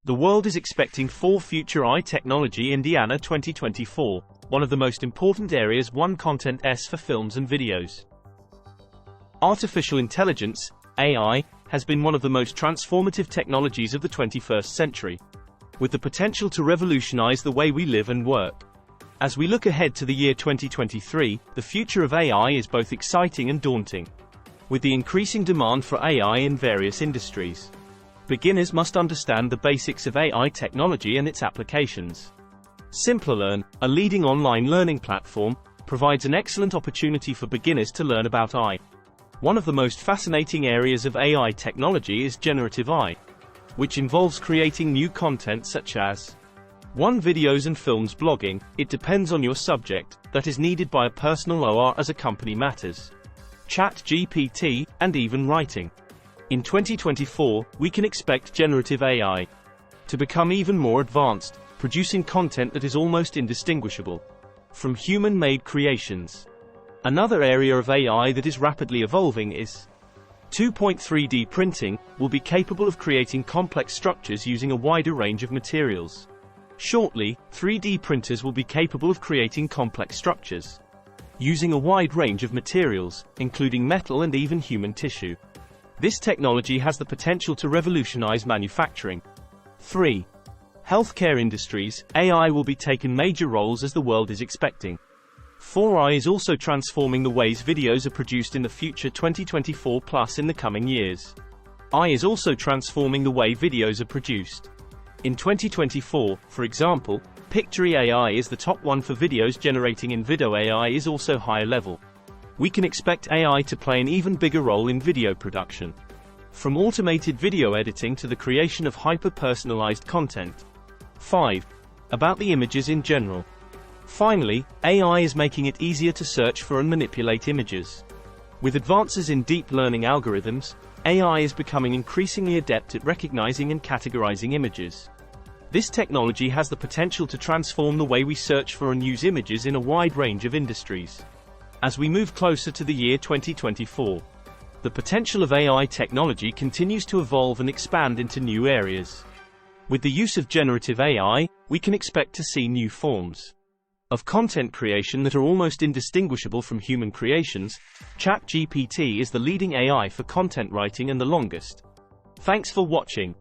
The world is expecting for Future AI Technology Indiana 2024, one of the most important areas content for films and videos. Artificial intelligence, AI, has been one of the most transformative technologies of the 21st century, with the potential to revolutionize the way we live and work. As we look ahead to the year 2023, the future of AI is both exciting and daunting, with the increasing demand for AI in various industries. Beginners must understand the basics of AI technology and its applications. SimpleLearn, a leading online learning platform, provides an excellent opportunity for beginners to learn about AI. One of the most fascinating areas of AI technology is generative AI, which involves creating new content such as videos and films. Blogging, it depends on your subject, that is needed by a personal OR as a company matters. ChatGPT, and even writing. In 2024, we can expect generative AI to become even more advanced, producing content that is almost indistinguishable from human-made creations. Another area of AI that is rapidly evolving is 2.3D printing, will be capable of creating complex structures using a wider range of materials. Shortly, 3D printers will be capable of creating complex structures using a wide range of materials, including metal and even human tissue. This technology has the potential to revolutionize manufacturing. 3. Healthcare industries, AI will be taking major roles as the world is expecting. 4AI is also transforming the ways videos are produced in the future 2024 plus in the coming years. AI is also transforming the way videos are produced. In 2024, for example, Pictory AI is the top one for videos generating in video. AI is also higher level. We can expect AI to play an even bigger role in video production, from automated video editing to the creation of hyper-personalized content. 5. About the images in general. Finally, AI is making it easier to search for and manipulate images. With advances in deep learning algorithms, AI is becoming increasingly adept at recognizing and categorizing images. This technology has the potential to transform the way we search for and use images in a wide range of industries. As we move closer to the year 2024, the potential of AI technology continues to evolve and expand into new areas. With the use of generative AI, we can expect to see new forms of content creation that are almost indistinguishable from human creations. ChatGPT is the leading AI for content writing and the longest. Thanks for watching.